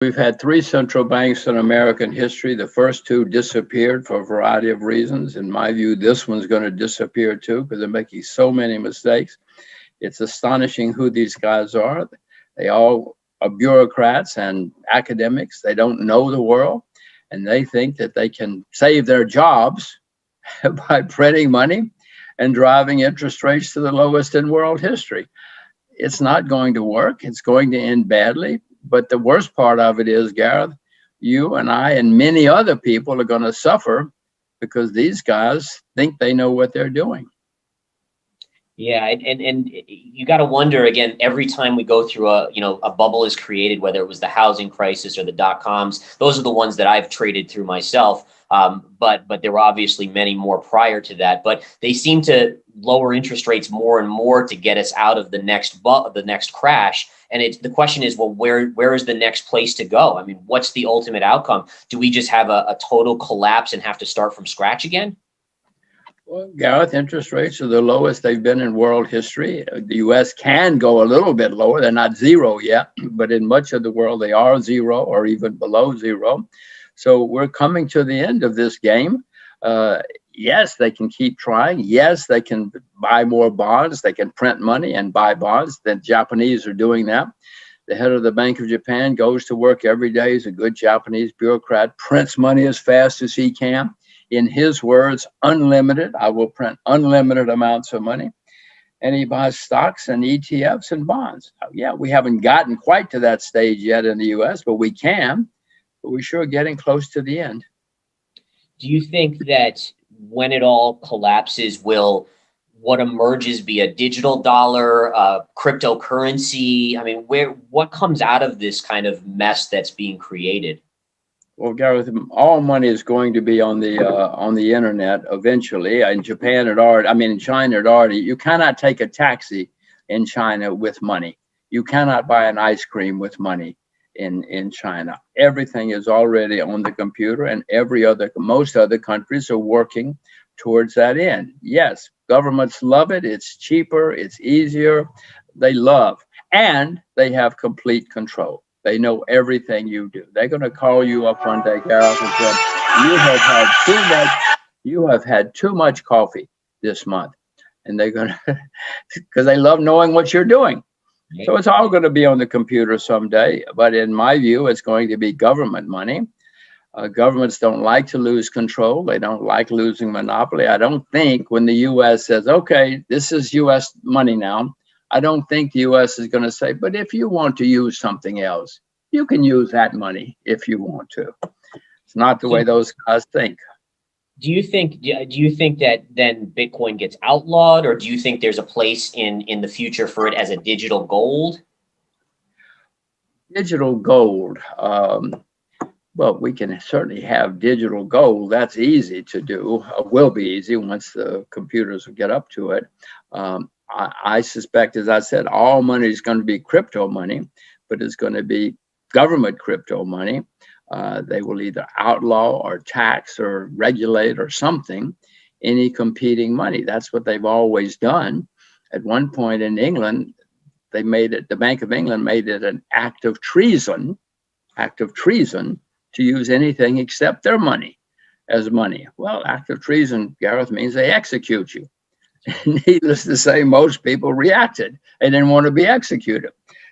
We've had three central banks in American history. The first two disappeared for a variety of reasons. In my view, this one's going to disappear too because they're making so many mistakes. It's astonishing who these guys are. They all are bureaucrats and academics. They don't know the world, and they think that they can save their jobs by printing money and driving interest rates to the lowest in world history. It's not going to work. It's going to end badly. But the worst part of it is, Gareth, you and I and many other people are going to suffer because these guys think they know what they're doing. Yeah, and you got to wonder again every time we go through a bubble is created, whether it was the housing crisis or the dot-coms. Those are the ones that I've traded through myself. But there were obviously many more prior to that. But they seem to lower interest rates more and more to get us out of the next crash. And the question is, well, where is the next place to go? I mean, what's the ultimate outcome? Do we just have a total collapse and have to start from scratch again? Well, Gareth, interest rates are the lowest they've been in world history. The U.S. can go a little bit lower. They're not zero yet, but in much of the world, they are zero or even below zero. So we're coming to the end of this game. Yes, they can keep trying. Yes, they can buy more bonds. They can print money and buy bonds. The Japanese are doing that. The head of the Bank of Japan goes to work every day. He's a good Japanese bureaucrat, prints money as fast as he can. In his words, unlimited. I will print unlimited amounts of money. And he buys stocks and ETFs and bonds. Yeah, we haven't gotten quite to that stage yet in the US, but we can. But we're sure getting close to the end. Do you think that when it all collapses, will what emerges be a digital dollar, cryptocurrency? I mean, what comes out of this kind of mess that's being created? Well, Gareth, all money is going to be on the internet eventually. In Japan, in China, it already. You cannot take a taxi in China with money. You cannot buy an ice cream with money in China. Everything is already on the computer, and most other countries are working towards that end. Yes, governments love it. It's cheaper. It's easier. They love, and they have complete control. They know everything you do. They're going to call you up one day, Gareth, and say, you have had too much coffee this month. And they're going to, because they love knowing what you're doing. So it's all going to be on the computer someday. But in my view, it's going to be government money. Governments don't like to lose control. They don't like losing monopoly. I don't think when the U.S. says, okay, this is U.S. money now, I don't think the U.S. is going to say, but if you want to use something else, you can use that money if you want to. It's not the way those guys think. Do you think that then Bitcoin gets outlawed, or do you think there's a place in the future for it as a digital gold? Digital gold. Well, we can certainly have digital gold. That's easy to do. Will be easy once the computers will get up to it. I suspect, as I said, all money is going to be crypto money, but it's going to be government crypto money. They will either outlaw or tax or regulate or something any competing money. That's what they've always done. At one point in England, the Bank of England made it an act of treason to use anything except their money as money. Well, act of treason, Gareth, means they execute you. Needless to say, most people reacted. They didn't want to be executed.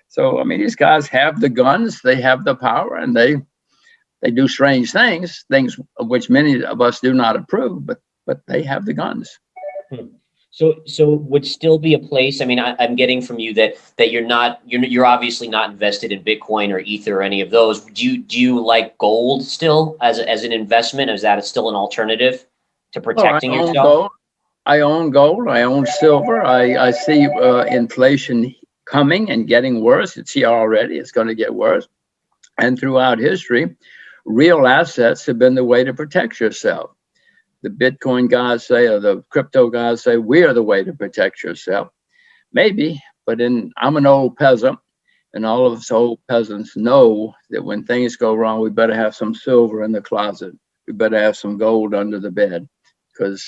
So, I mean, these guys have the guns, they have the power, and they do strange things of which many of us do not approve, but they have the guns. So would still be a place. I mean, I'm getting from you that you're obviously not invested in Bitcoin or Ether or any of those. Do you like gold still as an investment? Is that still an alternative to protecting yourself? I own gold. I own silver. I see inflation coming and getting worse. It's here already. It's going to get worse. And throughout history, real assets have been the way to protect yourself. The Bitcoin guys say, or the crypto guys say, we are the way to protect yourself. Maybe, but I'm an old peasant, and all of us old peasants know that when things go wrong, we better have some silver in the closet. We better have some gold under the bed.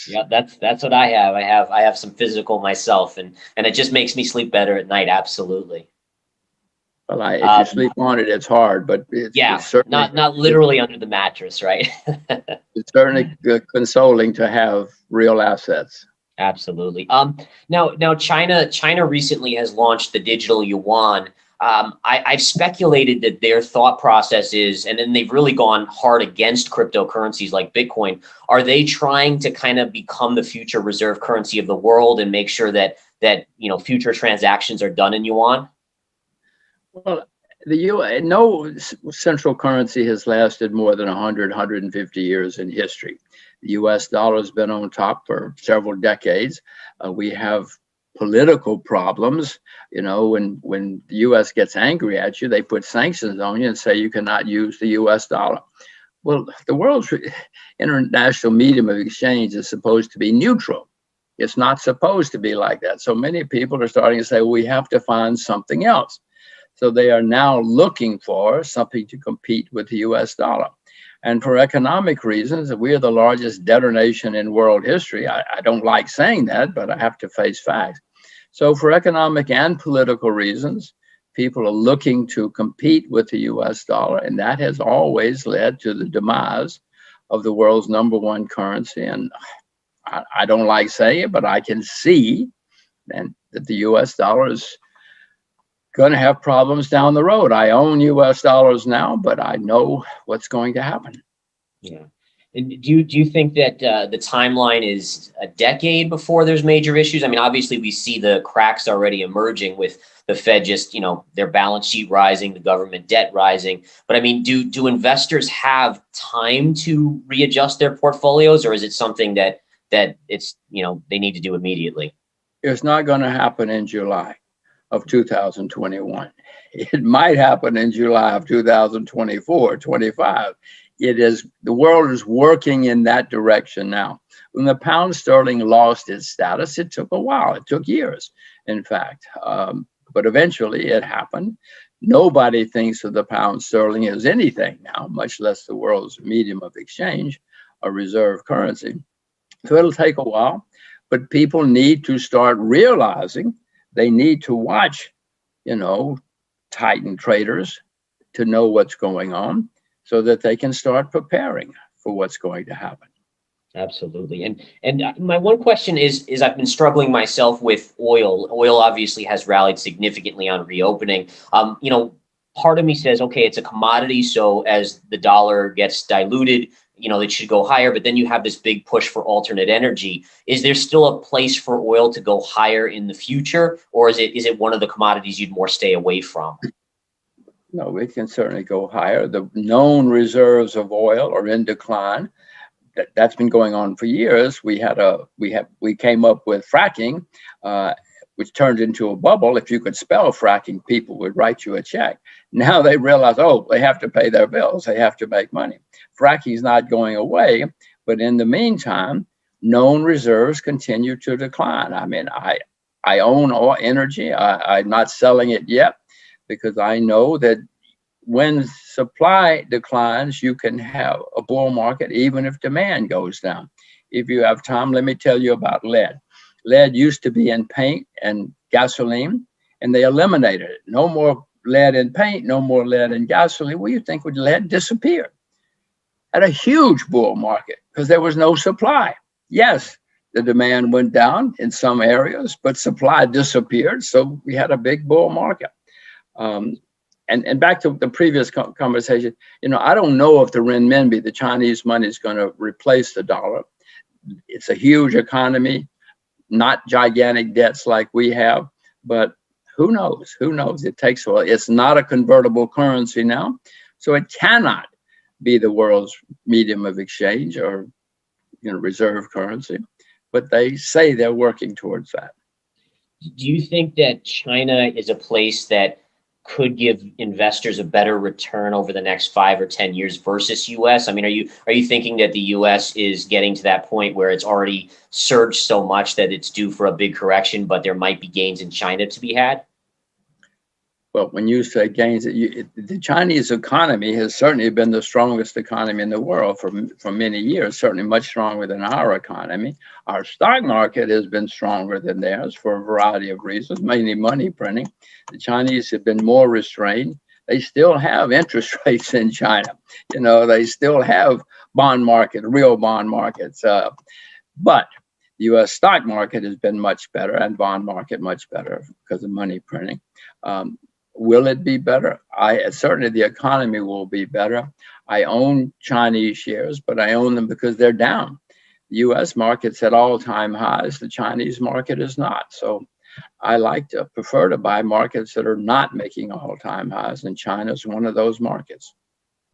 Yeah, that's what I have. I have some physical myself, and it just makes me sleep better at night. Absolutely. Well, if you sleep on it, it's hard, but Yeah, it's certainly not literally under the mattress, right? it's certainly consoling to have real assets. Absolutely. Now China recently has launched the digital yuan. I've speculated that their thought process is, and then they've really gone hard against cryptocurrencies like Bitcoin. Are they trying to kind of become the future reserve currency of the world and make sure that future transactions are done in yuan? Well, no central currency has lasted more than 100, 150 years in history. The US dollar has been on top for several decades. We have political problems. When the US gets angry at you, they put sanctions on you and say you cannot use the US dollar. Well, the world's international medium of exchange is supposed to be neutral. It's not supposed to be like that. So many people are starting to say, well, we have to find something else. So they are now looking for something to compete with the US dollar. And for economic reasons, we are the largest debtor nation in world history. I don't like saying that, but I have to face facts. So for economic and political reasons, people are looking to compete with the US dollar. And that has always led to the demise of the world's #1 currency. And I don't like saying it, but I can see that the US dollar is going to have problems down the road. I own US dollars now, but I know what's going to happen. Yeah. And do you think that the timeline is a decade before there's major issues? I mean, obviously we see the cracks already emerging with the Fed just, their balance sheet rising, the government debt rising. But I mean, do investors have time to readjust their portfolios, or is it something that it's, they need to do immediately? It's not going to happen in July of 2021. It might happen in July of 2024, 25. The world is working in that direction now. When the pound sterling lost its status, it took a while. It took years, in fact. But eventually it happened. Nobody thinks of the pound sterling as anything now, much less the world's medium of exchange, a reserve currency. So it'll take a while, but people need to start realizing they need to watch, Titan traders to know what's going on so that they can start preparing for what's going to happen. Absolutely. And my one question is I've been struggling myself with oil. Oil obviously has rallied significantly on reopening. Part of me says, okay, it's a commodity. So as the dollar gets diluted, it should go higher, but then you have this big push for alternate energy. Is there still a place for oil to go higher in the future? Or is it one of the commodities you'd more stay away from? No, it can certainly go higher. The known reserves of oil are in decline. That's been going on for years. We came up with fracking, which turned into a bubble. If you could spell fracking, people would write you a check. Now they realize, they have to pay their bills. They have to make money. Fracking is not going away, but in the meantime, known reserves continue to decline. I mean, I own oil energy. I'm not selling it yet because I know that when supply declines, you can have a bull market even if demand goes down. If you have time, let me tell you about lead. Lead used to be in paint and gasoline, and they eliminated it. No more lead in paint, no more lead in gasoline. Well, you think would lead disappear? At a huge bull market because there was no supply. Yes, the demand went down in some areas, but supply disappeared. So we had a big bull market. And back to the previous conversation, I don't know if the renminbi, the Chinese money, is going to replace the dollar. It's a huge economy, not gigantic debts like we have, but who knows? Who knows? It takes a while. It's not a convertible currency now, so it cannot be the world's medium of exchange or reserve currency, but they say they're working towards that. Do you think that China is a place that could give investors a better return over the next 5 or 10 years versus US? I mean, are you thinking that the US is getting to that point where it's already surged so much that it's due for a big correction, but there might be gains in China to be had? Well, when you say gains, the Chinese economy has certainly been the strongest economy in the world for many years, certainly much stronger than our economy. Our stock market has been stronger than theirs for a variety of reasons, mainly money printing. The Chinese have been more restrained. They still have interest rates in China. You know, they still have bond market, real bond markets. But the U.S. stock market has been much better and bond market much better because of money printing. Will it be better? Certainly the economy will be better. I own Chinese shares, but I own them because they're down. The U.S. market's at all-time highs. The Chinese market is not. So I prefer to buy markets that are not making all-time highs, and China's one of those markets.